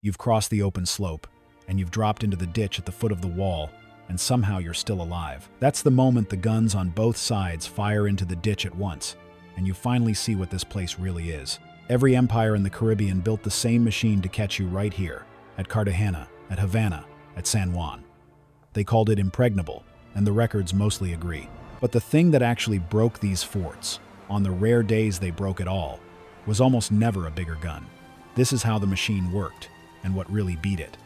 You've crossed the open slope, and you've dropped into the ditch at the foot of the wall, and somehow you're still alive. That's the moment the guns on both sides fire into the ditch at once, and you finally see what this place really is. Every empire in the Caribbean built the same machine to catch you right here, at Cartagena, at Havana, at San Juan. They called it impregnable, and the records mostly agree. But the thing that actually broke these forts, on the rare days they broke at all, was almost never a bigger gun. This is how the machine worked, and what really beat it.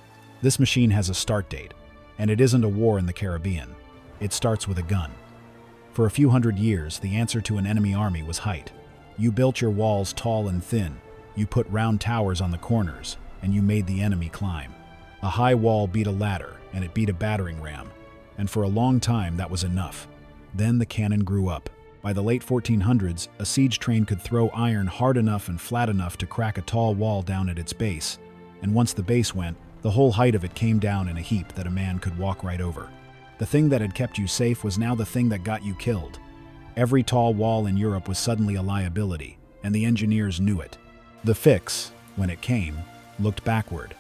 This machine has a start date, and it isn't a war in the Caribbean. It starts with a gun. For a few hundred years, the answer to an enemy army was height. You built your walls tall and thin, you put round towers on the corners, and you made the enemy climb. A high wall beat a ladder, and it beat a battering ram, and for a long time that was enough. Then the cannon grew up. By the late 1400s, a siege train could throw iron hard enough and flat enough to crack a tall wall down at its base, and once the base went, the whole height of it came down in a heap that a man could walk right over. The thing that had kept you safe was now the thing that got you killed. Every tall wall in Europe was suddenly a liability, and the engineers knew it. The fix, when it came, looked backward.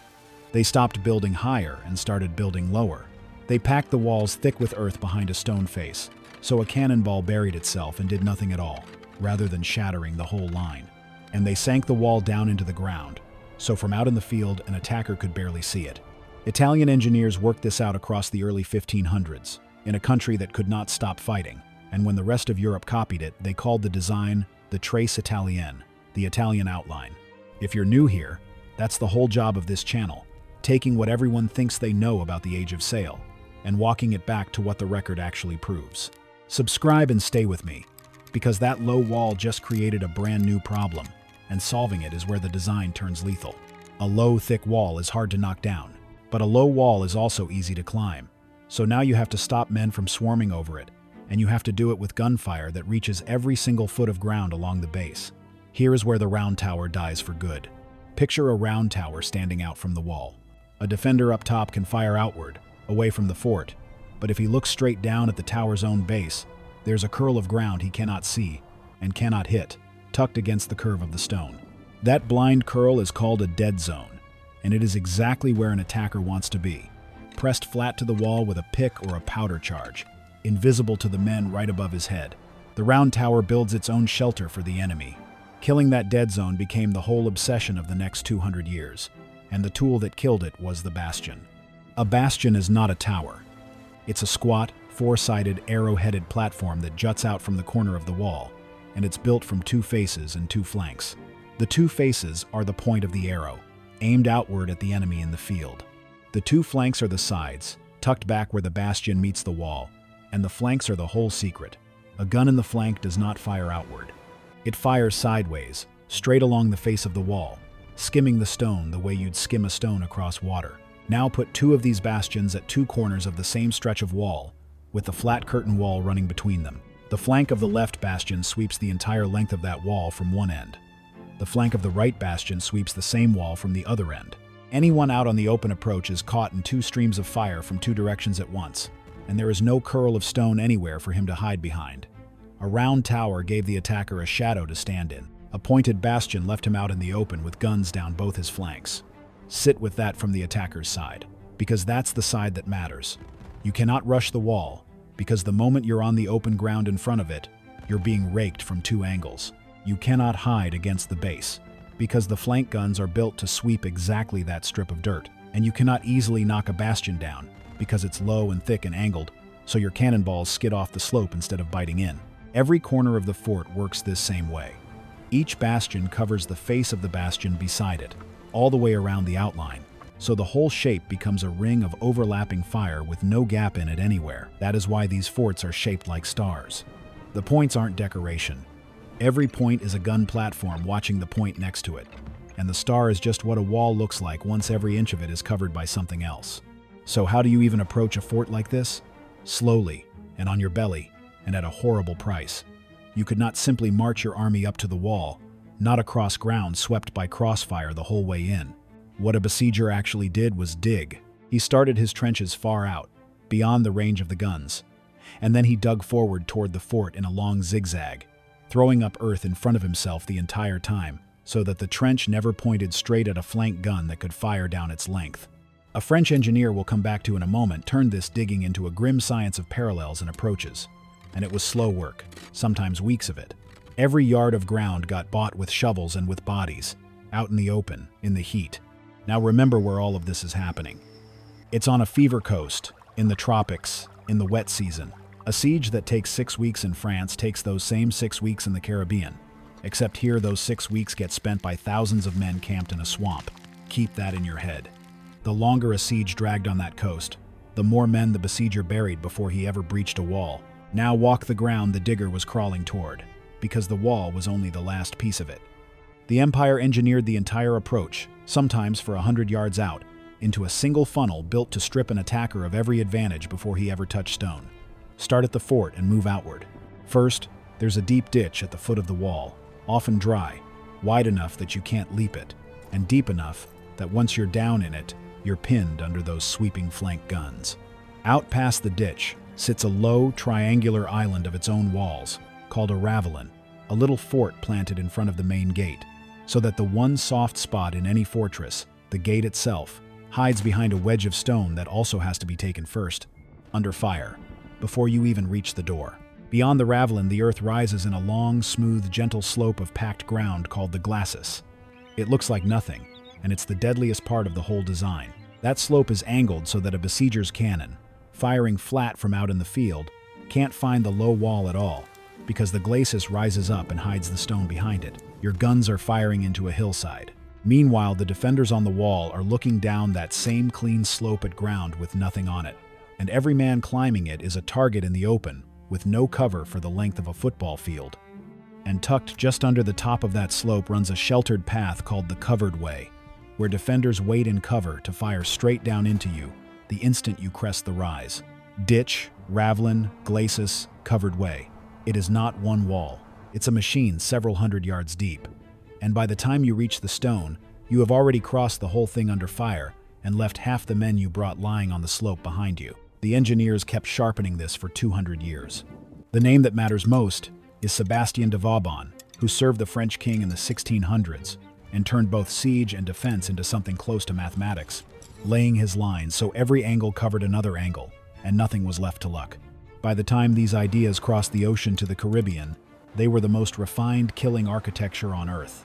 They stopped building higher and started building lower. They packed the walls thick with earth behind a stone face, so a cannonball buried itself and did nothing at all, rather than shattering the whole line. And they sank the wall down into the ground, so from out in the field an attacker could barely see it. Italian engineers worked this out across the early 1500s, in a country that could not stop fighting, and when the rest of Europe copied it, they called the design the trace Italienne, the Italian outline. If you're new here, that's the whole job of this channel, taking what everyone thinks they know about the Age of Sail, and walking it back to what the record actually proves. Subscribe and stay with me, because that low wall just created a brand new problem, and solving it is where the design turns lethal. A low, thick wall is hard to knock down, but a low wall is also easy to climb. So now you have to stop men from swarming over it, and you have to do it with gunfire that reaches every single foot of ground along the base. Here is where the round tower dies for good. Picture a round tower standing out from the wall. A defender up top can fire outward, away from the fort, but if he looks straight down at the tower's own base, there's a curl of ground he cannot see and cannot hit, tucked against the curve of the stone. That blind curl is called a dead zone, and it is exactly where an attacker wants to be, pressed flat to the wall with a pick or a powder charge, invisible to the men right above his head. The round tower builds its own shelter for the enemy. Killing that dead zone became the whole obsession of the next 200 years, and the tool that killed it was the bastion. A bastion is not a tower. It's a squat, four-sided, arrow-headed platform that juts out from the corner of the wall, and it's built from two faces and two flanks. The two faces are the point of the arrow, aimed outward at the enemy in the field. The two flanks are the sides, tucked back where the bastion meets the wall, and the flanks are the whole secret. A gun in the flank does not fire outward. It fires sideways, straight along the face of the wall, skimming the stone the way you'd skim a stone across water. Now put two of these bastions at two corners of the same stretch of wall, with the flat curtain wall running between them. The flank of the left bastion sweeps the entire length of that wall from one end. The flank of the right bastion sweeps the same wall from the other end. Anyone out on the open approach is caught in two streams of fire from two directions at once, and there is no curl of stone anywhere for him to hide behind. A round tower gave the attacker a shadow to stand in. A pointed bastion left him out in the open with guns down both his flanks. Sit with that from the attacker's side, because that's the side that matters. You cannot rush the wall, because the moment you're on the open ground in front of it, you're being raked from two angles. You cannot hide against the base, because the flank guns are built to sweep exactly that strip of dirt, and you cannot easily knock a bastion down, because it's low and thick and angled, so your cannonballs skid off the slope instead of biting in. Every corner of the fort works this same way. Each bastion covers the face of the bastion beside it, all the way around the outline, so the whole shape becomes a ring of overlapping fire with no gap in it anywhere. That is why these forts are shaped like stars. The points aren't decoration. Every point is a gun platform watching the point next to it, and the star is just what a wall looks like once every inch of it is covered by something else. So how do you even approach a fort like this? Slowly, and on your belly, and at a horrible price. You could not simply march your army up to the wall, not across ground swept by crossfire the whole way in. What a besieger actually did was dig. He started his trenches far out, beyond the range of the guns, and then he dug forward toward the fort in a long zigzag, throwing up earth in front of himself the entire time, so that the trench never pointed straight at a flank gun that could fire down its length. A French engineer we'll come back to in a moment turned this digging into a grim science of parallels and approaches. And it was slow work, sometimes weeks of it. Every yard of ground got bought with shovels and with bodies, out in the open, in the heat. Now remember where all of this is happening. It's on a fever coast, in the tropics, in the wet season. A siege that takes 6 weeks in France takes those same 6 weeks in the Caribbean. Except here those 6 weeks get spent by thousands of men camped in a swamp. Keep that in your head. The longer a siege dragged on that coast, the more men the besieger buried before he ever breached a wall. Now walk the ground the digger was crawling toward, because the wall was only the last piece of it. The Empire engineered the entire approach, sometimes for 100 yards out, into a single funnel built to strip an attacker of every advantage before he ever touched stone. Start at the fort and move outward. First, there's a deep ditch at the foot of the wall, often dry, wide enough that you can't leap it, and deep enough that once you're down in it, you're pinned under those sweeping flank guns. Out past the ditch sits a low, triangular island of its own walls, called a ravelin, a little fort planted in front of the main gate, so that the one soft spot in any fortress, the gate itself, hides behind a wedge of stone that also has to be taken first, under fire, before you even reach the door. Beyond the ravelin, the earth rises in a long, smooth, gentle slope of packed ground called the glacis. It looks like nothing, and it's the deadliest part of the whole design. That slope is angled so that a besieger's cannon, firing flat from out in the field, can't find the low wall at all, because the glacis rises up and hides the stone behind it. Your guns are firing into a hillside. Meanwhile, the defenders on the wall are looking down that same clean slope at ground with nothing on it, and every man climbing it is a target in the open, with no cover for the length of a football field. And tucked just under the top of that slope runs a sheltered path called the covered way, where defenders wait in cover to fire straight down into you the instant you crest the rise. Ditch, ravelin, glacis, covered way. It is not one wall. It's a machine several hundred yards deep. And by the time you reach the stone, you have already crossed the whole thing under fire and left half the men you brought lying on the slope behind you. The engineers kept sharpening this for 200 years. The name that matters most is Sebastien de Vauban, who served the French king in the 1600s and turned both siege and defense into something close to mathematics, laying his lines so every angle covered another angle, and nothing was left to luck. By the time these ideas crossed the ocean to the Caribbean, they were the most refined killing architecture on Earth.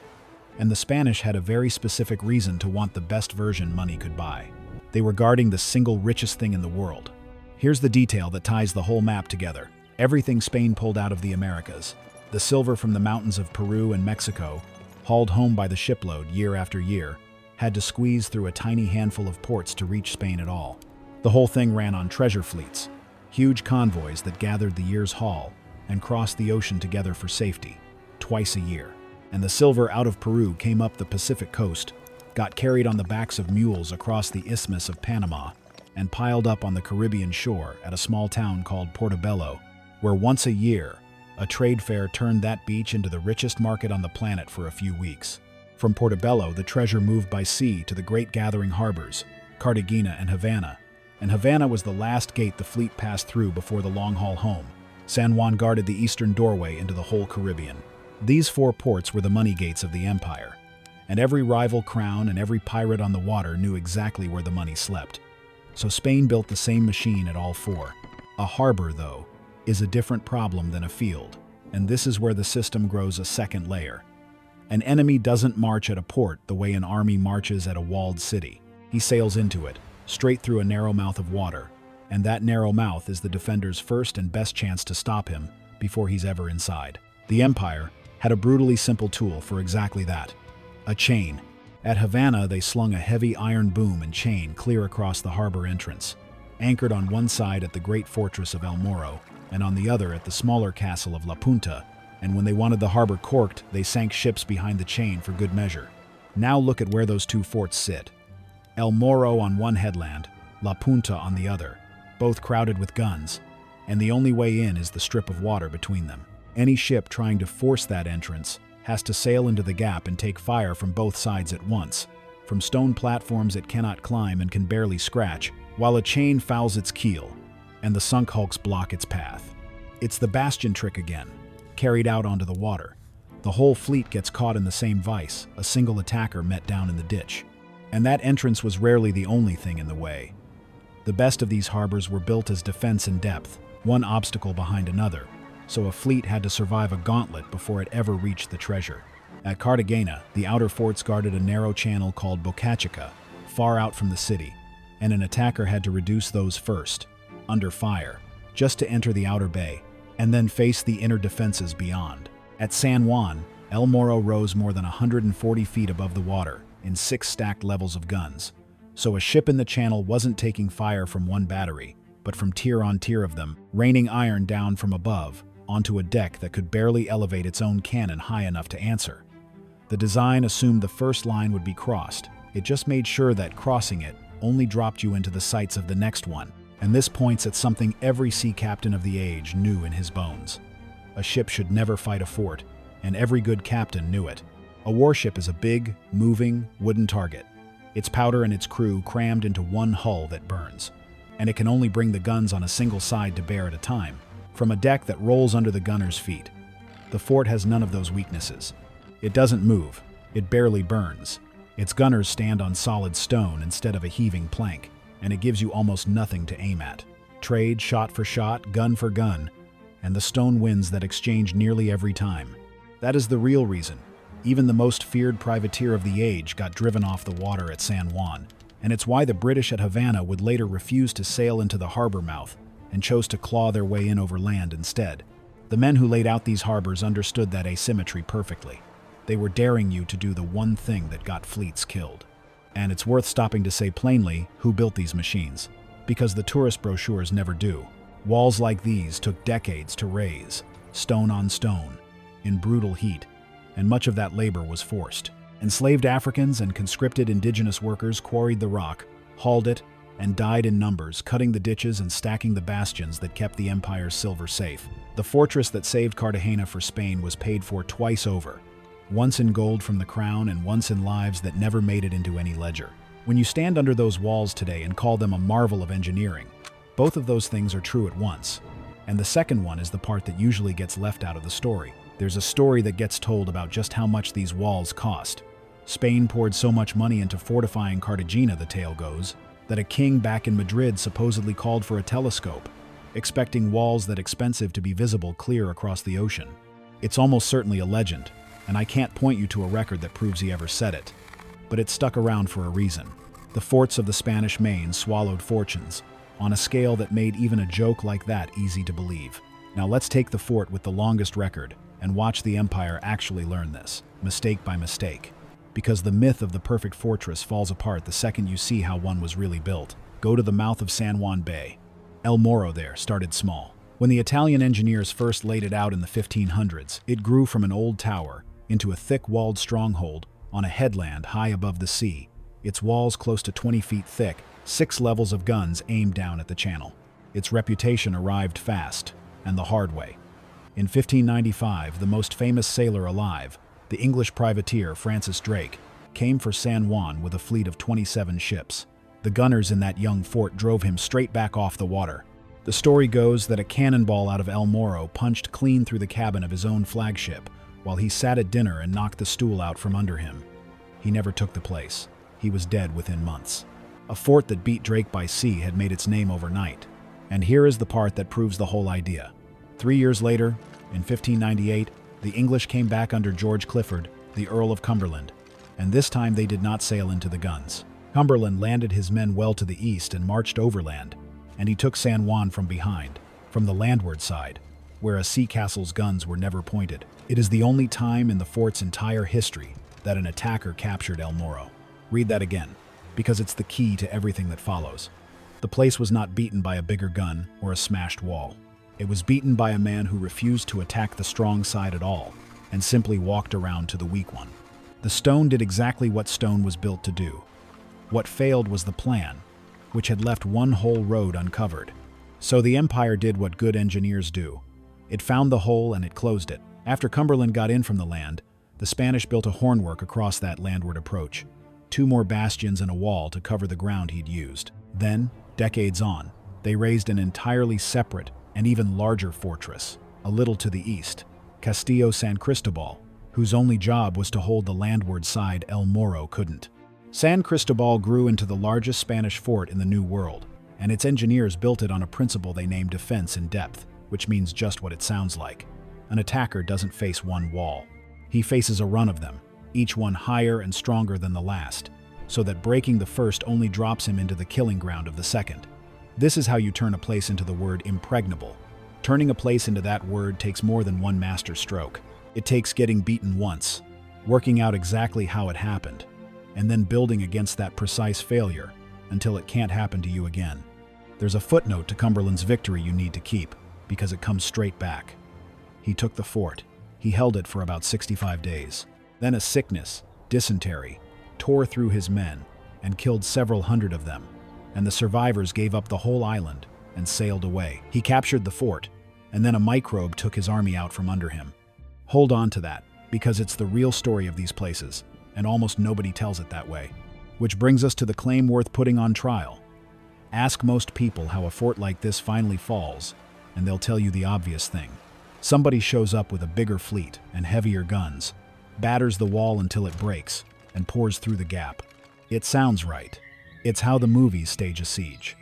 And the Spanish had a very specific reason to want the best version money could buy. They were guarding the single richest thing in the world. Here's the detail that ties the whole map together. Everything Spain pulled out of the Americas, the silver from the mountains of Peru and Mexico, hauled home by the shipload year after year, had to squeeze through a tiny handful of ports to reach Spain at all. The whole thing ran on treasure fleets, huge convoys that gathered the year's haul and crossed the ocean together for safety, twice a year. And the silver out of Peru came up the Pacific coast, got carried on the backs of mules across the Isthmus of Panama, and piled up on the Caribbean shore at a small town called Portobello, where once a year, a trade fair turned that beach into the richest market on the planet for a few weeks. From Portobello, the treasure moved by sea to the great gathering harbors, Cartagena and Havana. And Havana was the last gate the fleet passed through before the long haul home. San Juan guarded the eastern doorway into the whole Caribbean. These 4 ports were the money gates of the empire, and every rival crown and every pirate on the water knew exactly where the money slept. So Spain built the same machine at all 4. A harbor, though, is a different problem than a field, and this is where the system grows a second layer. An enemy doesn't march at a port the way an army marches at a walled city. He sails into it, straight through a narrow mouth of water, and that narrow mouth is the defender's first and best chance to stop him before he's ever inside. The Empire had a brutally simple tool for exactly that: a chain. At Havana, they slung a heavy iron boom and chain clear across the harbor entrance, anchored on one side at the great fortress of El Morro, and on the other at the smaller castle of La Punta, and when they wanted the harbor corked, they sank ships behind the chain for good measure. Now look at where those 2 forts sit. El Morro on one headland, La Punta on the other, both crowded with guns, and the only way in is the strip of water between them. Any ship trying to force that entrance has to sail into the gap and take fire from both sides at once, from stone platforms it cannot climb and can barely scratch, while a chain fouls its keel, and the sunk hulks block its path. It's the Bastion trick again, carried out onto the water. The whole fleet gets caught in the same vice, a single attacker met down in the ditch. And that entrance was rarely the only thing in the way. The best of these harbors were built as defense in depth, one obstacle behind another, so a fleet had to survive a gauntlet before it ever reached the treasure. At Cartagena, the outer forts guarded a narrow channel called Bocachica, far out from the city, and an attacker had to reduce those first, under fire, just to enter the outer bay, and then face the inner defenses beyond. At San Juan, El Morro rose more than 140 feet above the water, in 6 stacked levels of guns, so a ship in the channel wasn't taking fire from one battery, but from tier on tier of them, raining iron down from above, onto a deck that could barely elevate its own cannon high enough to answer. The design assumed the first line would be crossed. It just made sure that crossing it only dropped you into the sights of the next one, and this points at something every sea captain of the age knew in his bones. A ship should never fight a fort, and every good captain knew it. A warship is a big, moving, wooden target. Its powder and its crew crammed into one hull that burns, and it can only bring the guns on a single side to bear at a time, from a deck that rolls under the gunner's feet. The fort has none of those weaknesses. It doesn't move. It barely burns. Its gunners stand on solid stone instead of a heaving plank, and it gives you almost nothing to aim at. Trade shot for shot, gun for gun, and the stone wins that exchange nearly every time. That is the real reason. Even the most feared privateer of the age got driven off the water at San Juan, and it's why the British at Havana would later refuse to sail into the harbor mouth and chose to claw their way in over land instead. The men who laid out these harbors understood that asymmetry perfectly. They were daring you to do the one thing that got fleets killed. And it's worth stopping to say plainly who built these machines, because the tourist brochures never do. Walls like these took decades to raise, stone on stone, in brutal heat, and much of that labor was forced. Enslaved Africans and conscripted indigenous workers quarried the rock, hauled it, and died in numbers, cutting the ditches and stacking the bastions that kept the empire's silver safe. The fortress that saved Cartagena for Spain was paid for twice over, once in gold from the crown and once in lives that never made it into any ledger. When you stand under those walls today and call them a marvel of engineering, both of those things are true at once. And the second one is the part that usually gets left out of the story. There's a story that gets told about just how much these walls cost. Spain poured so much money into fortifying Cartagena, the tale goes, that a king back in Madrid supposedly called for a telescope, expecting walls that expensive to be visible clear across the ocean. It's almost certainly a legend, and I can't point you to a record that proves he ever said it. But it stuck around for a reason. The forts of the Spanish Main swallowed fortunes, on a scale that made even a joke like that easy to believe. Now let's take the fort with the longest record and watch the empire actually learn this, mistake by mistake. Because the myth of the perfect fortress falls apart the second you see how one was really built. Go to the mouth of San Juan Bay. El Morro there started small. When the Italian engineers first laid it out in the 1500s, it grew from an old tower into a thick-walled stronghold on a headland high above the sea, its walls close to 20 feet thick, 6 levels of guns aimed down at the channel. Its reputation arrived fast, and the hard way. In 1595, the most famous sailor alive, the English privateer Francis Drake, came for San Juan with a fleet of 27 ships. The gunners in that young fort drove him straight back off the water. The story goes that a cannonball out of El Morro punched clean through the cabin of his own flagship while he sat at dinner and knocked the stool out from under him. He never took the place. He was dead within months. A fort that beat Drake by sea had made its name overnight. And here is the part that proves the whole idea. 3 years later, in 1598, the English came back under George Clifford, the Earl of Cumberland, and this time they did not sail into the guns. Cumberland landed his men well to the east and marched overland, and he took San Juan from behind, from the landward side, where a sea castle's guns were never pointed. It is the only time in the fort's entire history that an attacker captured El Morro. Read that again, because it's the key to everything that follows. The place was not beaten by a bigger gun or a smashed wall. It was beaten by a man who refused to attack the strong side at all and simply walked around to the weak one. The stone did exactly what stone was built to do. What failed was the plan, which had left one whole road uncovered. So the empire did what good engineers do. It found the hole and it closed it. After Cumberland got in from the land, the Spanish built a hornwork across that landward approach, 2 more bastions and a wall to cover the ground he'd used. Then, decades on, they raised an entirely separate and even larger fortress, a little to the east, Castillo San Cristobal, whose only job was to hold the landward side El Morro couldn't. San Cristobal grew into the largest Spanish fort in the New World, and its engineers built it on a principle they named defense in depth, which means just what it sounds like. An attacker doesn't face one wall. He faces a run of them, each one higher and stronger than the last, so that breaking the first only drops him into the killing ground of the second. This is how you turn a place into the word impregnable. Turning a place into that word takes more than one master stroke. It takes getting beaten once, working out exactly how it happened, and then building against that precise failure until it can't happen to you again. There's a footnote to Cumberland's victory you need to keep, because it comes straight back. He took the fort. He held it for about 65 days. Then a sickness, dysentery, tore through his men and killed several hundred of them, and the survivors gave up the whole island and sailed away. He captured the fort, and then a microbe took his army out from under him. Hold on to that, because it's the real story of these places, and almost nobody tells it that way. Which brings us to the claim worth putting on trial. Ask most people how a fort like this finally falls, and they'll tell you the obvious thing. Somebody shows up with a bigger fleet and heavier guns, batters the wall until it breaks, and pours through the gap. It sounds right. It's how the movies stage a siege.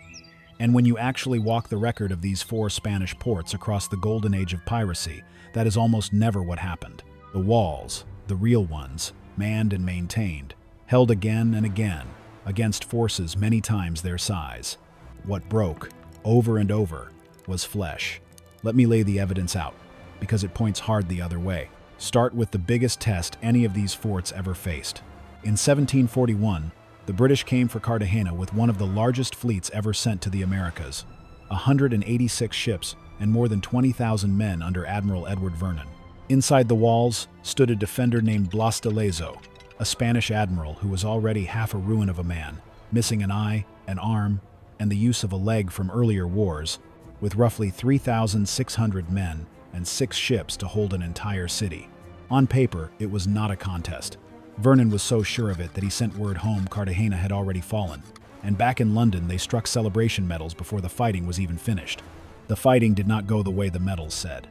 And when you actually walk the record of these 4 Spanish ports across the golden age of piracy, that is almost never what happened. The walls, the real ones, manned and maintained, held again and again against forces many times their size. What broke, over and over, was flesh. Let me lay the evidence out, because it points hard the other way. Start with the biggest test any of these forts ever faced. In 1741, the British came for Cartagena with one of the largest fleets ever sent to the Americas, 186 ships and more than 20,000 men under Admiral Edward Vernon. Inside the walls stood a defender named Blas de Lezo, a Spanish admiral who was already half a ruin of a man, missing an eye, an arm, and the use of a leg from earlier wars, with roughly 3,600 men and 6 ships to hold an entire city. On paper, it was not a contest. Vernon was so sure of it that he sent word home Cartagena had already fallen, and back in London they struck celebration medals before the fighting was even finished. The fighting did not go the way the medals said.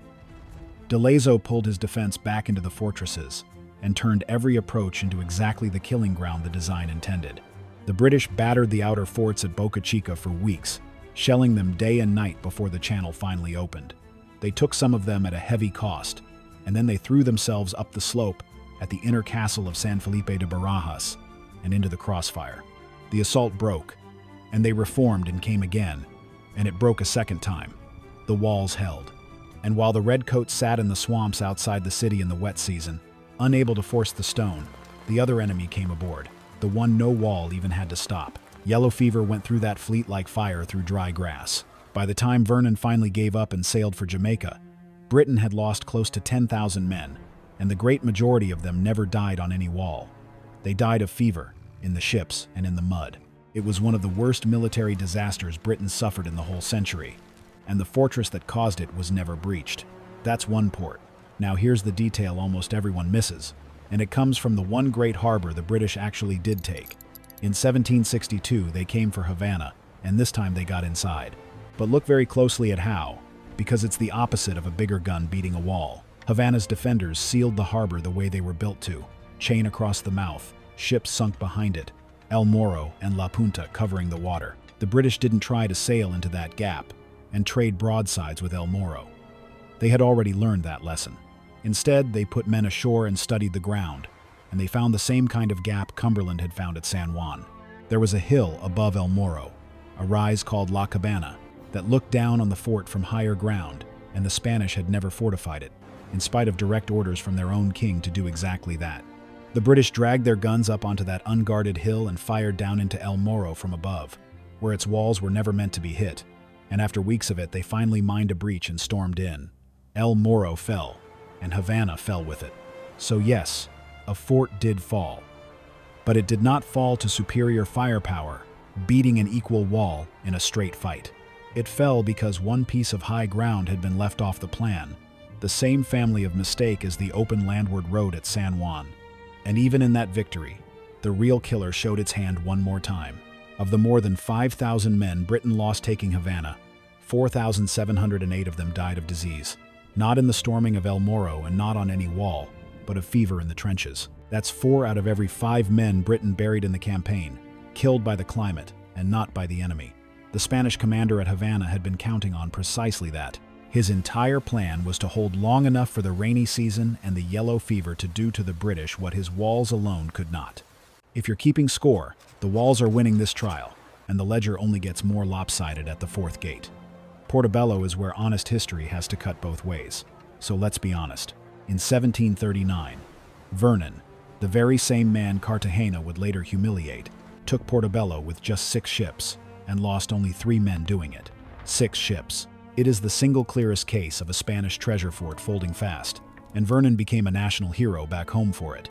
De Lezo pulled his defense back into the fortresses and turned every approach into exactly the killing ground the design intended. The British battered the outer forts at Boca Chica for weeks, shelling them day and night before the channel finally opened. They took some of them at a heavy cost, and then they threw themselves up the slope at the inner castle of San Felipe de Barajas and into the crossfire. The assault broke, and they reformed and came again, and it broke a second time. The walls held. And while the redcoats sat in the swamps outside the city in the wet season, unable to force the stone, the other enemy came aboard, the one no wall even had to stop. Yellow fever went through that fleet like fire through dry grass. By the time Vernon finally gave up and sailed for Jamaica, Britain had lost close to 10,000 men, and the great majority of them never died on any wall. They died of fever, in the ships and in the mud. It was one of the worst military disasters Britain suffered in the whole century, and the fortress that caused it was never breached. That's one port. Now here's the detail almost everyone misses, and it comes from the one great harbor the British actually did take. In 1762, they came for Havana, and this time they got inside. But look very closely at how, because it's the opposite of a bigger gun beating a wall. Havana's defenders sealed the harbor the way they were built to, chain across the mouth, ships sunk behind it, El Morro and La Punta covering the water. The British didn't try to sail into that gap and trade broadsides with El Morro. They had already learned that lesson. Instead, they put men ashore and studied the ground, and they found the same kind of gap Cumberland had found at San Juan. There was a hill above El Morro, a rise called La Cabana, that looked down on the fort from higher ground, and the Spanish had never fortified it, in spite of direct orders from their own king to do exactly that. The British dragged their guns up onto that unguarded hill and fired down into El Morro from above, where its walls were never meant to be hit, and after weeks of it they finally mined a breach and stormed in. El Morro fell, and Havana fell with it. So yes, a fort did fall. But it did not fall to superior firepower, beating an equal wall in a straight fight. It fell because one piece of high ground had been left off the plan, the same family of mistake as the open landward road at San Juan. And even in that victory, the real killer showed its hand one more time. Of the more than 5,000 men Britain lost taking Havana, 4,708 of them died of disease. Not in the storming of El Morro and not on any wall, but of fever in the trenches. That's 4 out of every 5 men Britain buried in the campaign, killed by the climate and not by the enemy. The Spanish commander at Havana had been counting on precisely that. His entire plan was to hold long enough for the rainy season and the yellow fever to do to the British what his walls alone could not. If you're keeping score, the walls are winning this trial, and the ledger only gets more lopsided at the 4th gate. Portobello is where honest history has to cut both ways. So let's be honest. In 1739, Vernon, the very same man Cartagena would later humiliate, took Portobello with just 6 ships and lost only 3 men doing it. 6 ships. It is the single clearest case of a Spanish treasure fort folding fast, and Vernon became a national hero back home for it.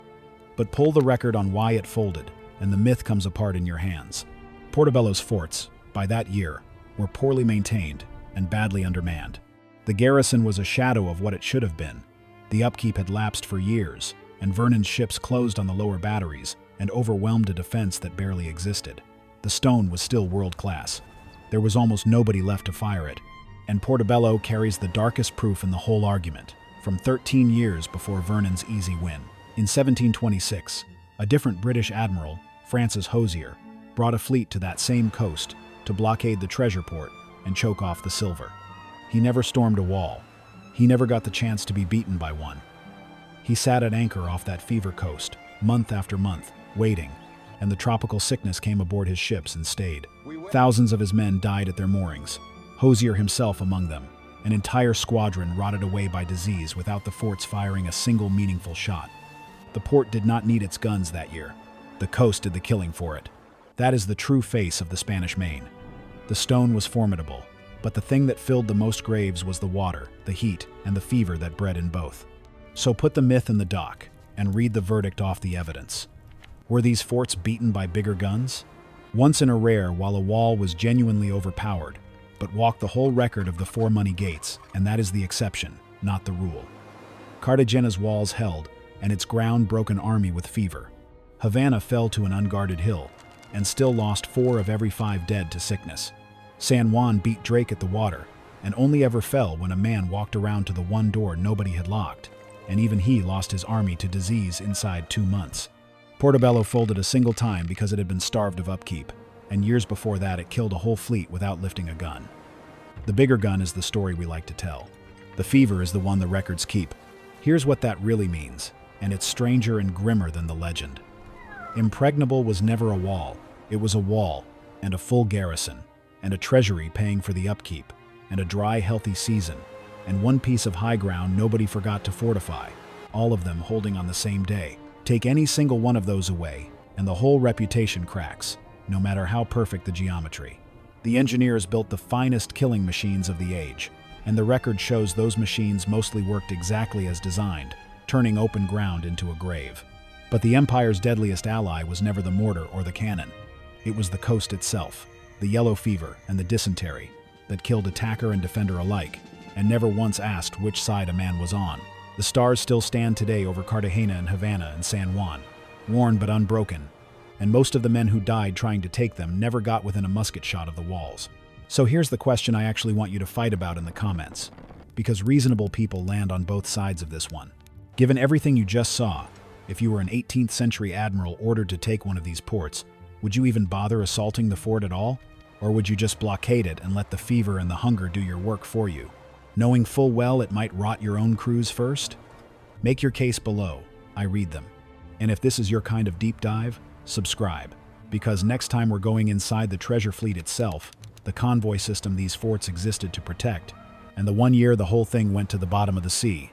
But pull the record on why it folded, and the myth comes apart in your hands. Portobello's forts, by that year, were poorly maintained and badly undermanned. The garrison was a shadow of what it should have been. The upkeep had lapsed for years, and Vernon's ships closed on the lower batteries and overwhelmed a defense that barely existed. The stone was still world-class. There was almost nobody left to fire it, and Portobello carries the darkest proof in the whole argument, from 13 years before Vernon's easy win. In 1726, a different British admiral, Francis Hosier, brought a fleet to that same coast to blockade the treasure port and choke off the silver. He never stormed a wall. He never got the chance to be beaten by one. He sat at anchor off that fever coast, month after month, waiting, and the tropical sickness came aboard his ships and stayed. Thousands of his men died at their moorings, Hosier himself among them. An entire squadron rotted away by disease without the forts firing a single meaningful shot. The port did not need its guns that year. The coast did the killing for it. That is the true face of the Spanish Main. The stone was formidable, but the thing that filled the most graves was the water, the heat, and the fever that bred in both. So put the myth in the dock and read the verdict off the evidence. Were these forts beaten by bigger guns? Once in a rare, while a wall was genuinely overpowered, but walk the whole record of the 4 money gates, and that is the exception, not the rule. Cartagena's walls held, and its ground-broken army with fever. Havana fell to an unguarded hill, and still lost 4 of every 5 dead to sickness. San Juan beat Drake at the water, and only ever fell when a man walked around to the one door nobody had locked, and even he lost his army to disease inside 2 months. Portobello folded a single time because it had been starved of upkeep, and years before that it killed a whole fleet without lifting a gun. The bigger gun is the story we like to tell. The fever is the one the records keep. Here's what that really means, and it's stranger and grimmer than the legend. Impregnable was never a wall. It was a wall, and a full garrison, and a treasury paying for the upkeep, and a dry, healthy season, and one piece of high ground nobody forgot to fortify, all of them holding on the same day. Take any single one of those away, and the whole reputation cracks, no matter how perfect the geometry. The engineers built the finest killing machines of the age, and the record shows those machines mostly worked exactly as designed, turning open ground into a grave. But the Empire's deadliest ally was never the mortar or the cannon. It was the coast itself, the yellow fever and the dysentery, that killed attacker and defender alike, and never once asked which side a man was on. The stars still stand today over Cartagena and Havana and San Juan, worn but unbroken, and most of the men who died trying to take them never got within a musket shot of the walls. So here's the question I actually want you to fight about in the comments, because reasonable people land on both sides of this one. Given everything you just saw, if you were an 18th century admiral ordered to take one of these ports, would you even bother assaulting the fort at all? Or would you just blockade it and let the fever and the hunger do your work for you, knowing full well it might rot your own crews first? Make your case below. I read them. And if this is your kind of deep dive, subscribe, because next time we're going inside the treasure fleet itself, the convoy system these forts existed to protect, and the one year the whole thing went to the bottom of the sea.